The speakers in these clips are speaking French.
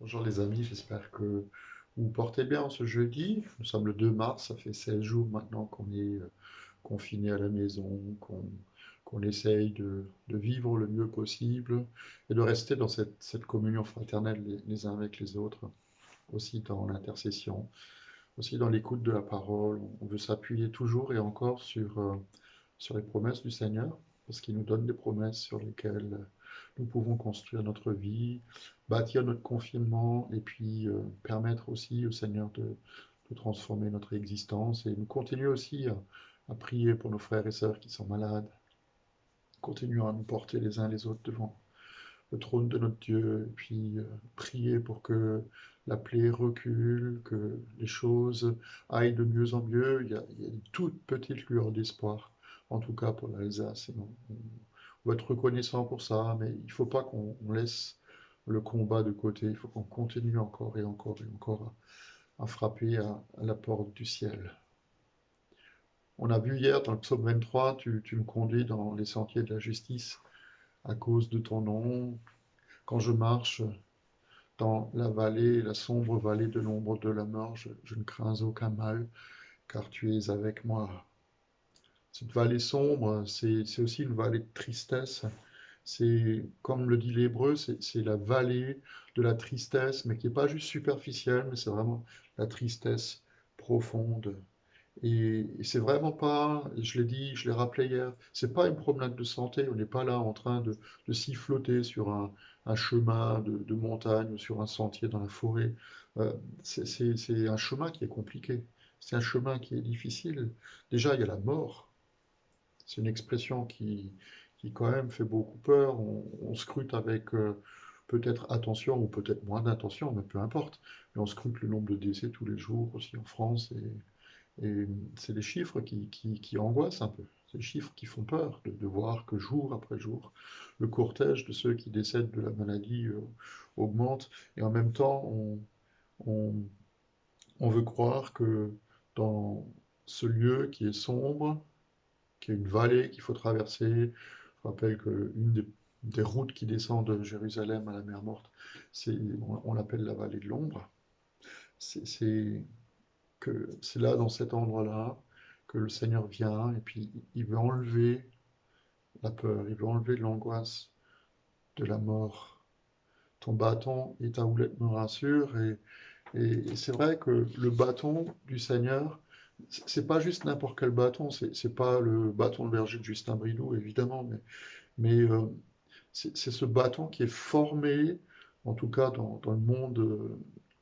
Bonjour les amis, j'espère que vous vous portez bien ce jeudi. Nous sommes le 2 mars, ça fait 16 jours maintenant qu'on est confiné à la maison, qu'on essaye de vivre le mieux possible et de rester dans cette communion fraternelle les uns avec les autres, aussi dans l'intercession, aussi dans l'écoute de la parole. On veut s'appuyer toujours et encore sur les promesses du Seigneur, parce qu'il nous donne des promesses sur lesquelles nous pouvons construire notre vie, bâtir notre confinement et puis permettre aussi au Seigneur de transformer notre existence. Et nous continuons aussi à prier pour nos frères et sœurs qui sont malades. Continuons à nous porter les uns les autres devant le trône de notre Dieu, et puis prier pour que la plaie recule, que les choses aillent de mieux en mieux. Il y a une toute petite lueur d'espoir, en tout cas pour l'Alsace. Et on va être reconnaissant pour ça, mais il ne faut pas qu'on laisse le combat de côté. Il faut qu'on continue encore et encore et encore à frapper à la porte du ciel. On a vu hier dans le psaume 23, tu me conduis dans les sentiers de la justice à cause de ton nom. Quand je marche dans la vallée, la sombre vallée de l'ombre de la mort, je ne crains aucun mal, car tu es avec moi. Cette vallée sombre, c'est aussi une vallée de tristesse. C'est, comme le dit l'Hébreu, c'est la vallée de la tristesse, mais qui n'est pas juste superficielle, mais c'est vraiment la tristesse profonde. Et c'est vraiment pas, je l'ai dit, je l'ai rappelé hier, c'est pas une promenade de santé. On n'est pas là en train de siffloter sur un chemin de montagne ou sur un sentier dans la forêt. Euh, c'est un chemin qui est compliqué. C'est un chemin qui est difficile. Déjà, il y a la mort. C'est une expression qui quand même fait beaucoup peur. On scrute avec peut-être attention ou peut-être moins d'attention, mais peu importe. Mais on scrute le nombre de décès tous les jours aussi en France et c'est des chiffres qui angoissent un peu. C'est des chiffres qui font peur de voir que jour après jour, le cortège de ceux qui décèdent de la maladie augmente. Et en même temps, on, on veut croire que dans ce lieu qui est sombre, qui est une vallée qu'il faut traverser, je rappelle qu'une des routes qui descend de Jérusalem à la mer Morte, on l'appelle la vallée de l'ombre. C'est que c'est là, dans cet endroit-là, que le Seigneur vient et puis il veut enlever la peur, il veut enlever l'angoisse de la mort. Ton bâton et ta houlette me rassurent et c'est vrai que le bâton du Seigneur, c'est pas juste n'importe quel bâton, c'est pas le bâton de berger de Justin Bridou, évidemment, mais c'est ce bâton qui est formé, en tout cas dans le monde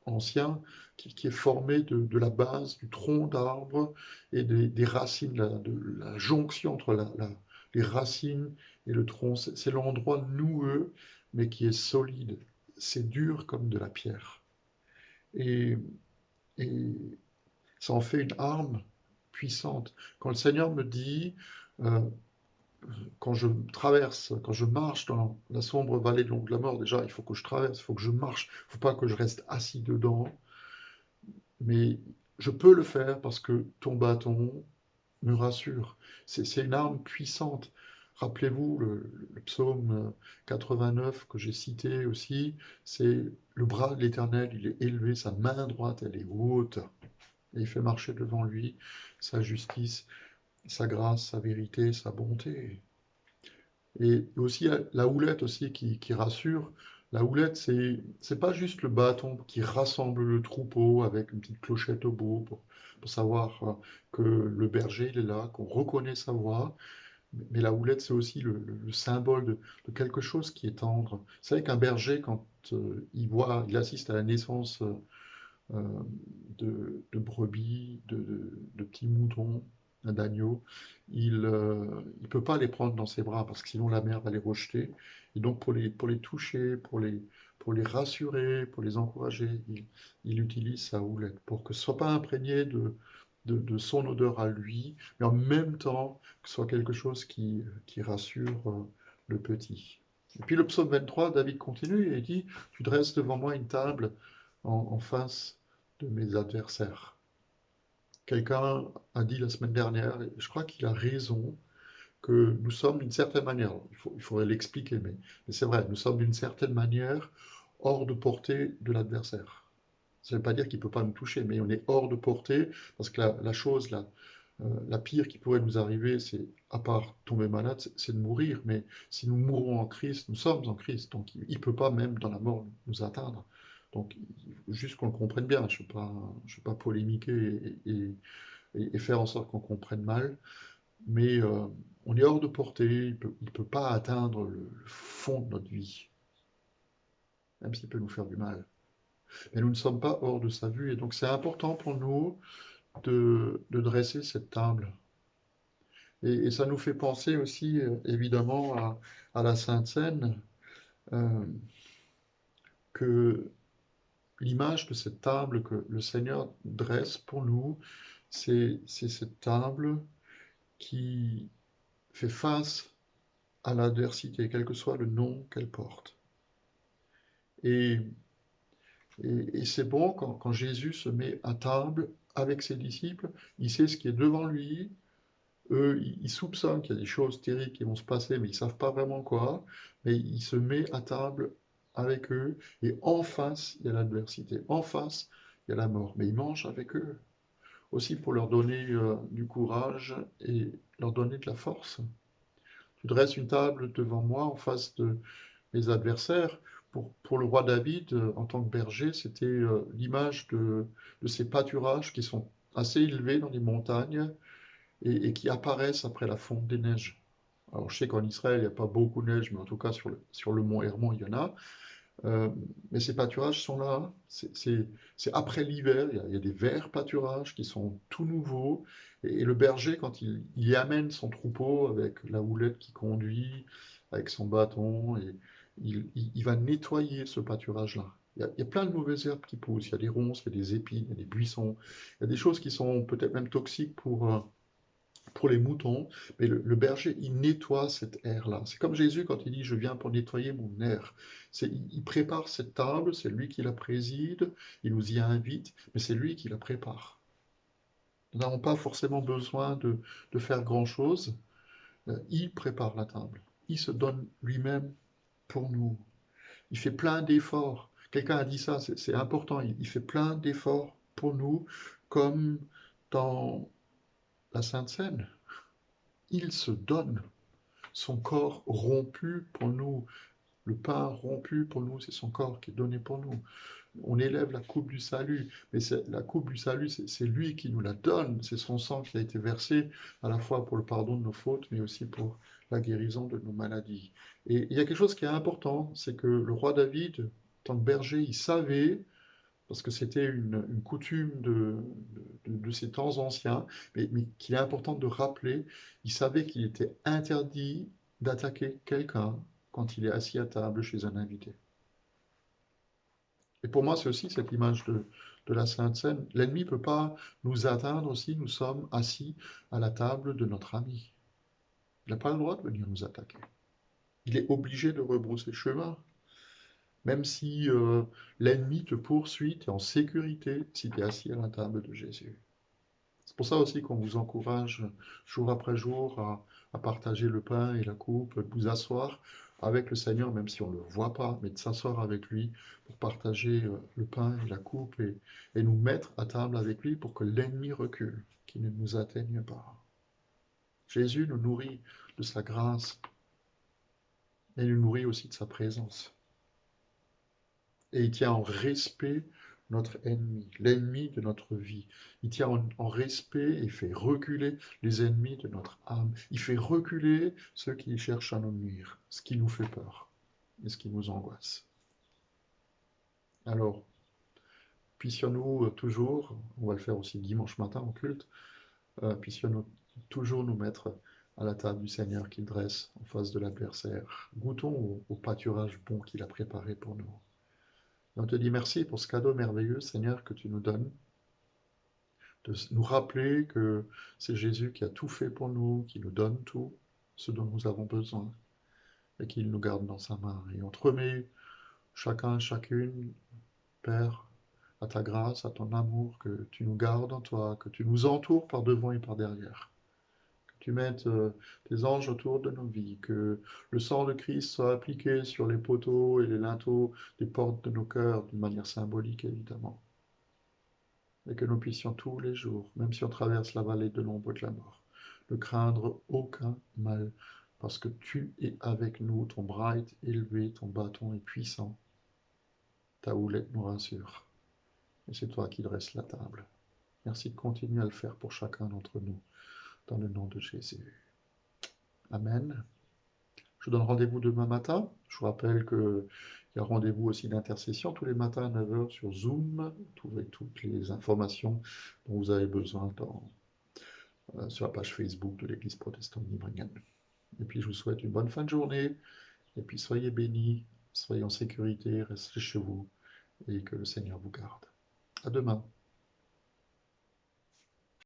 ancien, qui est formé de la base, du tronc d'arbre et des racines, de la jonction entre les racines et le tronc. C'est l'endroit noueux, mais qui est solide. C'est dur comme de la pierre. Et, et ça en fait une arme puissante. Quand le Seigneur me dit, euh, quand je traverse, quand je marche dans la sombre vallée de l'ombre de la mort, déjà, il faut que je traverse, il faut que je marche, il ne faut pas que je reste assis dedans, mais je peux le faire parce que ton bâton me rassure. C'est une arme puissante. Rappelez-vous le psaume 89 que j'ai cité aussi, c'est le bras de l'Éternel, il est élevé, sa main droite, elle est haute, et il fait marcher devant lui sa justice, sa grâce, sa vérité, sa bonté. Et aussi la houlette aussi qui rassure. La houlette, c'est pas juste le bâton qui rassemble le troupeau avec une petite clochette au bout pour savoir que le berger il est là, qu'on reconnaît sa voix. Mais la houlette, c'est aussi le symbole de quelque chose qui est tendre. Vous savez qu'un berger, quand il assiste à la naissance euh, de brebis, de petits moutons, d'agneaux, il ne peut pas les prendre dans ses bras parce que sinon la mère va les rejeter. Et donc pour les toucher, pour les rassurer, pour les encourager, il utilise sa houlette pour que ce ne soit pas imprégné de son odeur à lui, mais en même temps que ce soit quelque chose qui rassure le petit. Et puis le psaume 23, David continue et il dit, tu dresses devant moi une table en face de mes adversaires. Quelqu'un a dit la semaine dernière, et je crois qu'il a raison, que nous sommes d'une certaine manière, il faudrait l'expliquer, mais c'est vrai, nous sommes d'une certaine manière hors de portée de l'adversaire. Ça ne veut pas dire qu'il ne peut pas nous toucher, mais on est hors de portée, parce que la chose, la pire qui pourrait nous arriver, c'est, à part tomber malade, c'est de mourir. Mais si nous mourons en Christ, nous sommes en Christ, donc il ne peut pas même dans la mort nous atteindre. Donc, juste qu'on le comprenne bien, je ne vais pas polémiquer et faire en sorte qu'on comprenne mal, mais on est hors de portée, il ne peut pas atteindre le fond de notre vie, même s'il peut nous faire du mal. Mais nous ne sommes pas hors de sa vue, et donc c'est important pour nous de dresser cette table. Et ça nous fait penser aussi, évidemment, à la Sainte Seine, euh, que l'image de cette table que le Seigneur dresse pour nous, c'est cette table qui fait face à l'adversité, quel que soit le nom qu'elle porte. Et, et c'est bon quand Jésus se met à table avec ses disciples, il sait ce qui est devant lui. Eux, ils soupçonnent qu'il y a des choses terribles qui vont se passer, mais ils ne savent pas vraiment quoi. Mais il se met à table avec eux, et en face, il y a l'adversité. En face, il y a la mort. Mais il mange avec eux, aussi pour leur donner du courage et leur donner de la force. Tu dresses une table devant moi en face de mes adversaires. Pour le roi David, en tant que berger, c'était l'image de ces pâturages qui sont assez élevés dans les montagnes et qui apparaissent après la fonte des neiges. Alors je sais qu'en Israël, il n'y a pas beaucoup de neige, mais en tout cas sur le mont Hermon, il y en a. Euh, mais ces pâturages sont là, c'est après l'hiver, il y a des verts pâturages qui sont tout nouveaux, et le berger, quand il y amène son troupeau avec la houlette qui conduit, avec son bâton, et il va nettoyer ce pâturage-là. Il y a plein de mauvaises herbes qui poussent, il y a des ronces, il y a des épines, il y a des buissons, il y a des choses qui sont peut-être même toxiques pour les moutons, mais le berger, il nettoie cette aire-là. C'est comme Jésus quand il dit, je viens pour nettoyer mon aire. Il prépare cette table, c'est lui qui la préside, il nous y invite, mais c'est lui qui la prépare. Nous n'avons pas forcément besoin de faire grand-chose. Il prépare la table. Il se donne lui-même pour nous. Il fait plein d'efforts. Quelqu'un a dit ça, c'est important. Il fait plein d'efforts pour nous, comme dans la Sainte Seine. Il se donne. Son corps rompu pour nous, le pain rompu pour nous, c'est son corps qui est donné pour nous. On élève la coupe du salut, mais la coupe du salut, c'est lui qui nous la donne, c'est son sang qui a été versé à la fois pour le pardon de nos fautes, mais aussi pour la guérison de nos maladies. Et il y a quelque chose qui est important, c'est que le roi David, en tant que berger, il savait, parce que c'était une coutume de ces temps anciens, mais qu'il est important de rappeler, il savait qu'il était interdit d'attaquer quelqu'un quand il est assis à table chez un invité. Et pour moi, c'est aussi cette image de la Sainte Seine. L'ennemi ne peut pas nous atteindre si nous sommes assis à la table de notre ami. Il n'a pas le droit de venir nous attaquer. Il est obligé de rebrousser chemin. Même si l'ennemi te poursuit, tu es en sécurité si tu es assis à la table de Jésus. C'est pour ça aussi qu'on vous encourage jour après jour à partager le pain et la coupe, de vous asseoir avec le Seigneur, même si on ne le voit pas, mais de s'asseoir avec lui pour partager le pain et la coupe et nous mettre à table avec lui pour que l'ennemi recule, qu'il ne nous atteigne pas. Jésus nous nourrit de sa grâce, mais il nous nourrit aussi de sa présence. Et il tient en respect notre ennemi, l'ennemi de notre vie. Il tient en respect et fait reculer les ennemis de notre âme. Il fait reculer ceux qui cherchent à nous nuire, ce qui nous fait peur et ce qui nous angoisse. Alors, puissions-nous toujours, on va le faire aussi dimanche matin en culte, puissions-nous toujours nous mettre à la table du Seigneur qu'il dresse en face de l'adversaire. Goûtons au pâturage bon qu'il a préparé pour nous. Et on te dit merci pour ce cadeau merveilleux, Seigneur, que tu nous donnes, de nous rappeler que c'est Jésus qui a tout fait pour nous, qui nous donne tout, ce dont nous avons besoin, et qu'il nous garde dans sa main. Et on te remet chacun, chacune, Père, à ta grâce, à ton amour, que tu nous gardes en toi, que tu nous entoures par devant et par derrière, que tu mettes tes anges autour de nos vies, que le sang de Christ soit appliqué sur les poteaux et les linteaux des portes de nos cœurs, d'une manière symbolique évidemment, et que nous puissions tous les jours, même si on traverse la vallée de l'ombre de la mort, ne craindre aucun mal, parce que tu es avec nous, ton bras est élevé, ton bâton est puissant, ta houlette nous rassure, et c'est toi qui dresses la table. Merci de continuer à le faire pour chacun d'entre nous, dans le nom de Jésus. Amen. Je vous donne rendez-vous demain matin. Je vous rappelle qu'il y a rendez-vous aussi d'intercession tous les matins à 9 heures sur Zoom. Vous trouverez toutes les informations dont vous avez besoin sur la page Facebook de l'Église protestante d'Ibringen. Et puis je vous souhaite une bonne fin de journée. Et puis soyez bénis, soyez en sécurité, restez chez vous et que le Seigneur vous garde. À demain.